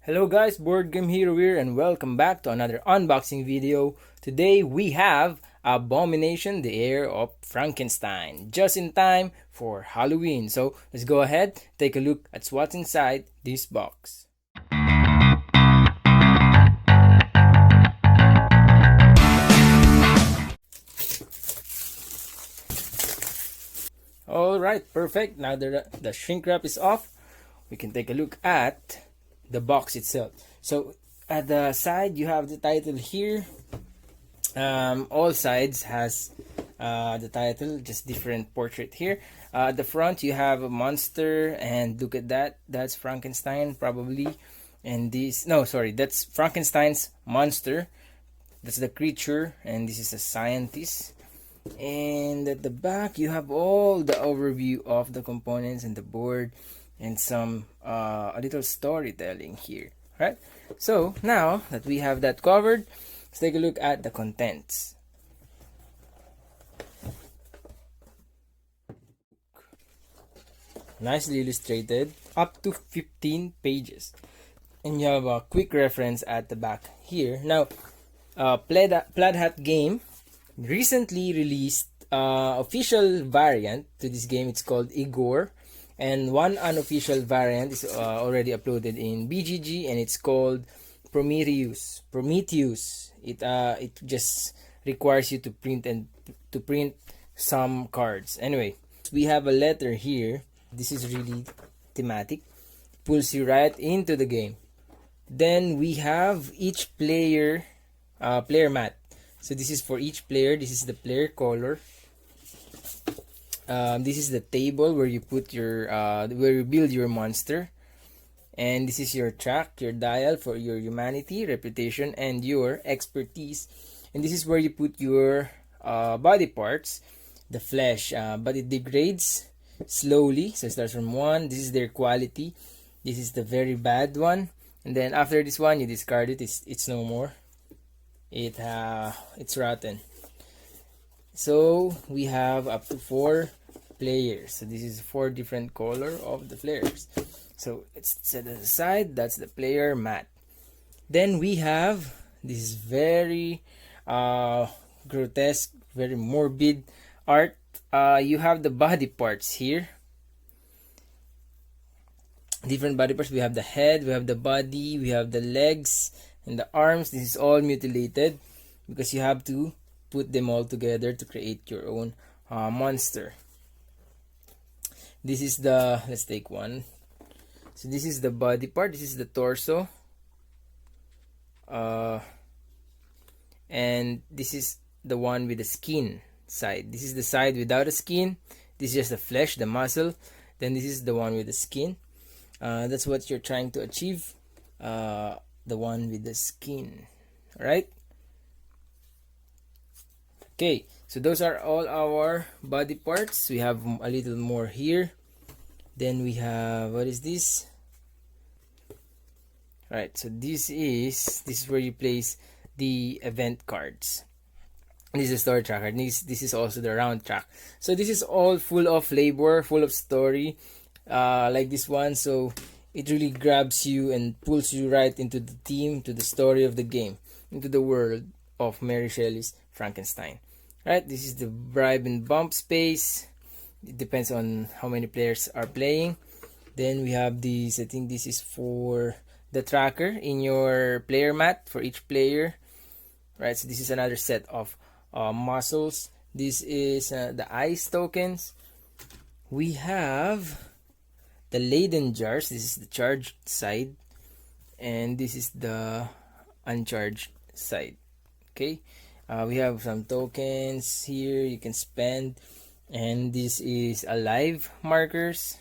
Hello guys, Board Game Hero here and welcome back to another unboxing video. Today we have Abomination, the Heir of Frankenstein, just in time for Halloween. So let's go ahead, take a look at what's inside this box. Alright, perfect. Now the shrink wrap is off, we can take a look at the box itself. So at the side you have the title here. All sides has the title, just different portrait here. At the front you have a monster, and look at that, that's Frankenstein probably. And that's Frankenstein's monster, that's the creature, and this is a scientist. And at the back you have all the overview of the components and the board, and some a little storytelling here. Right, so now that we have that covered, let's take a look at the contents. Nicely illustrated, up to 15 pages, and you have a quick reference at the back here. Now Plaid Hat Game recently released official variant to this game. It's called Igor, and one unofficial variant is already uploaded in BGG, and it's called Prometheus. It just requires you to print some cards. Anyway, we have a letter here. This is really thematic, pulls you right into the game. Then we have each player mat. So this is for each player. This is the player color. This is the table where you put your where you build your monster, and this is your track, your dial for your humanity, reputation, and your expertise. And this is where you put your body parts, the flesh, but it degrades slowly. So it starts from 1. This is their quality. This is the very bad one, and then after this one you discard it. It's no more. It's rotten. So we have up to 4 players. So this is 4 different color of the players. So it's set aside. That's the player mat. Then we have this very grotesque, very morbid art. You have the body parts here. Different body parts. We have the head, we have the body, we have the legs, and the arms. This is all mutilated because you have to put them all together to create your own monster. This is the, let's take one. So this is the body part, this is the torso, and this is the one with the skin side. This is the side without a skin. This is just the flesh, the muscle. Then this is the one with the skin. That's what you're trying to achieve, the one with the skin. Alright, okay, so those are all our body parts. We have a little more here. Then we have, what is this? Right, so this is where you place the event cards. This is a story tracker. This is also the round track. So this is all full of labor, full of story, like this one. So it really grabs you and pulls you right into the theme, to the story of the game, into the world of Mary Shelley's Frankenstein. Right, this is the bribe and bump space. It depends on how many players are playing. Then we have these, I think this is for the tracker in your player mat for each player. Right, so this is another set of muscles. This is the ice tokens. We have the Leyden jars. This is the charged side, and this is the uncharged side. Okay, we have some tokens here you can spend, and this is alive markers.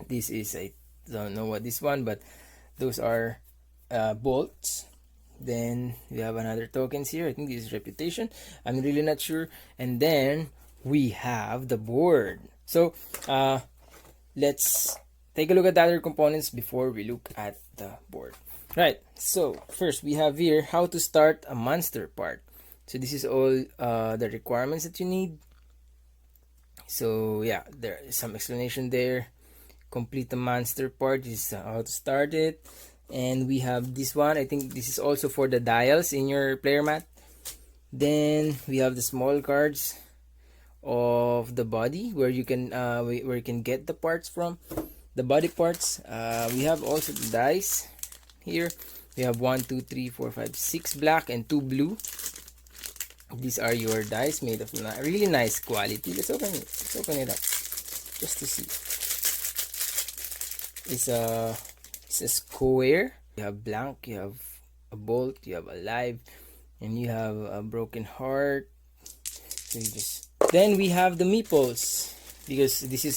This is, I don't know what this one, but those are bolts. Then we have another tokens here. I think this is reputation, I'm really not sure. And then we have the board. So let's take a look at the other components before we look at the board. Right, so first we have here how to start a monster part. So this is all the requirements that you need. So yeah, there is some explanation there. Complete the monster part. This is how to start it. And we have this one. I think this is also for the dials in your player mat. Then we have the small cards of the body where you can get the parts from, the body parts. We have also the dice here. We have 1 2 3 4 5 6 black and 2 blue. These are your dice made of really nice quality. Let's open it. Let's open it up just to see. It's a square. You have blank, you have a bolt, you have alive, and you have a broken heart. So you just, then we have the meeples, because this is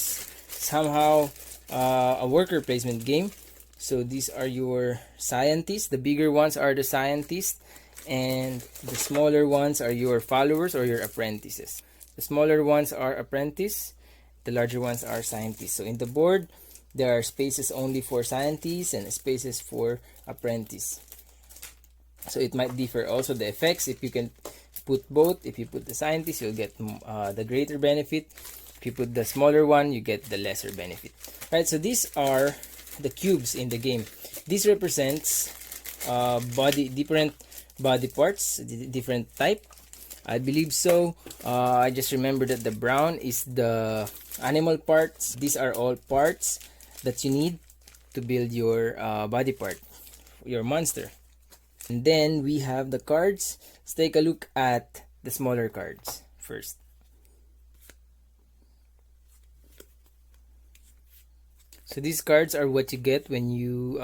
somehow a worker placement game. So these are your scientists. The bigger ones are the scientists, and the smaller ones are your followers or your apprentices. The smaller ones are apprentice, the larger ones are scientists. So in the board, there are spaces only for scientists and spaces for apprentice. So it might differ also the effects. If you can put both, if you put the scientist, you'll get the greater benefit. If you put the smaller one, you get the lesser benefit. Right, so these are the cubes in the game. This represents different body parts, different type. I believe so. I just remember that the brown is the animal parts. These are all parts that you need to build your body part, your monster. And then we have the cards. Let's take a look at the smaller cards first. So these cards are what you get when you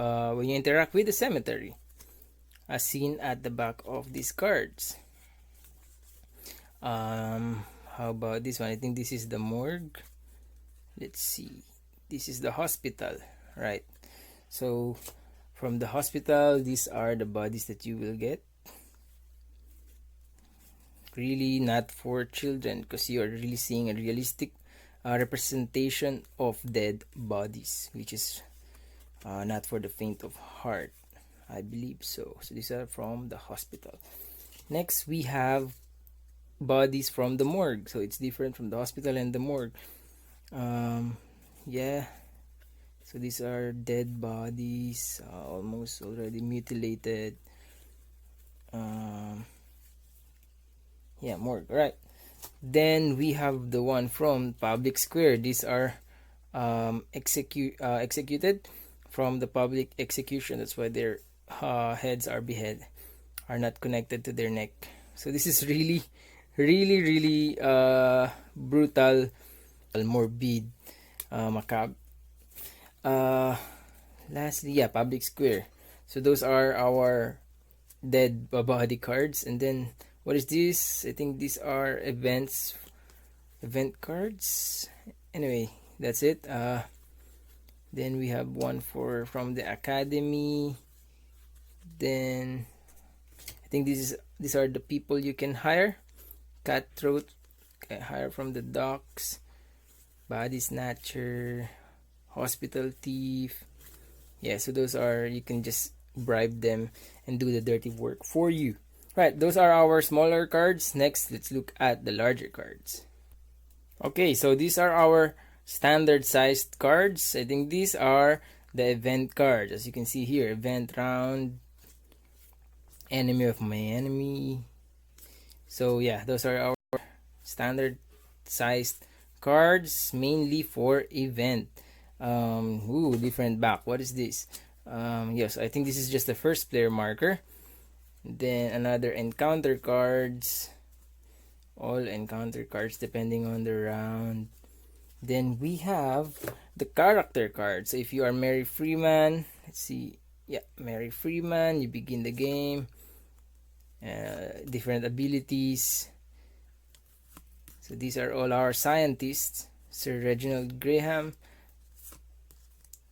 interact with the cemetery, as seen at the back of these cards. How about this one? I think this is the morgue. Let's see. This is the hospital, right? So from the hospital, these are the bodies that you will get. Really not for children, because you are really seeing a realistic representation of dead bodies, which is not for the faint of heart, I believe so. So these are from the hospital. Next, we have bodies from the morgue. So it's different from the hospital and the morgue. Yeah, so these are dead bodies, almost already mutilated. Yeah, morgue, right? Then we have the one from public square. These are executed from the public execution. That's why their heads are not connected to their neck. So this is really brutal, morbid, macabre. Lastly, yeah, public square. So those are our dead body cards. And then what is this? I think these are event cards. Anyway, that's it. Then we have one from the academy. Then I think these are the people you can hire. Cutthroat, hire from the docks. Body snatcher, hospital thief. Yeah, so those are, you can just bribe them and do the dirty work for you. Right, those are our smaller cards. Next, let's look at the larger cards. Okay, so these are our standard sized cards. I think these are the event cards. As you can see here, event round, enemy of my enemy. So yeah, those are our standard sized cards, mainly for event. Different back. What is this? Yes, I think this is just the first player marker. Then another encounter cards. All encounter cards depending on the round. Then we have the character cards. So if you are Mary Freeman, let's see. Yeah, Mary Freeman, you begin the game. Different abilities. So these are all our scientists. Sir Reginald Graham.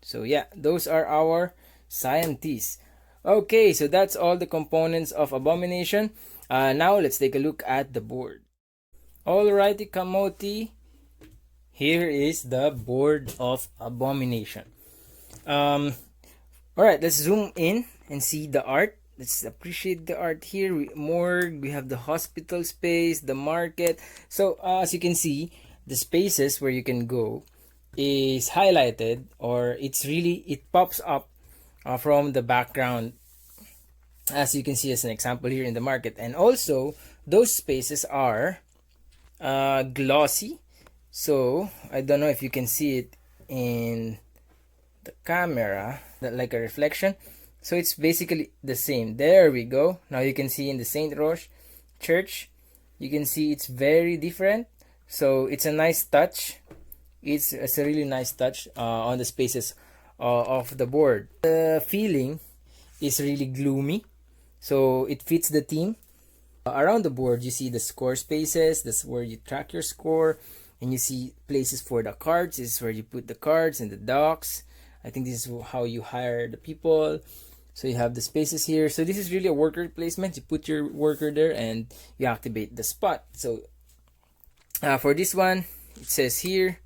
So yeah, those are our scientists. Okay, so that's all the components of Abomination. Now let's take a look at the board. Alrighty, Kamoti. Here is the board of Abomination. Alright, let's zoom in and see the art. Let's appreciate the art here. We have the hospital space, the market. So as you can see, the spaces where you can go is highlighted, or it pops up from the background, as you can see as an example here in the market. And also, those spaces are glossy. So, I don't know if you can see it in the camera, like a reflection. So it's basically the same. There we go. Now you can see in the Saint Roche Church, you can see it's very different. So it's a nice touch. It's a really nice touch on the spaces of the board. The feeling is really gloomy, so it fits the theme. Around the board, you see the score spaces. That's where you track your score, and you see places for the cards. This is where you put the cards and the docks. I think this is how you hire the people. So you have the spaces here. So this is really a worker placement. You put your worker there and you activate the spot. So for this one, it says here,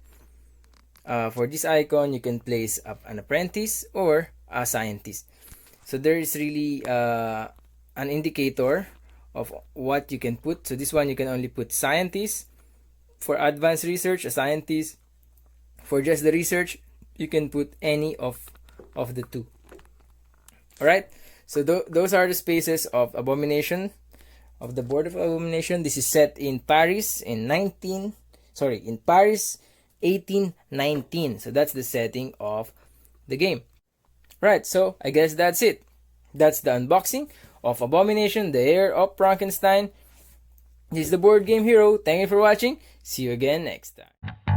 for this icon, you can place an apprentice or a scientist. So there is really an indicator of what you can put. So this one, you can only put scientist. For advanced research, a scientist. For just the research, you can put any of the two. Alright, so those are the spaces of Abomination, of the board of Abomination. This is set in Paris in Paris 1819. So that's the setting of the game. Right, so I guess that's it. That's the unboxing of Abomination, the Heir of Frankenstein. This is the Board Game Hero. Thank you for watching. See you again next time.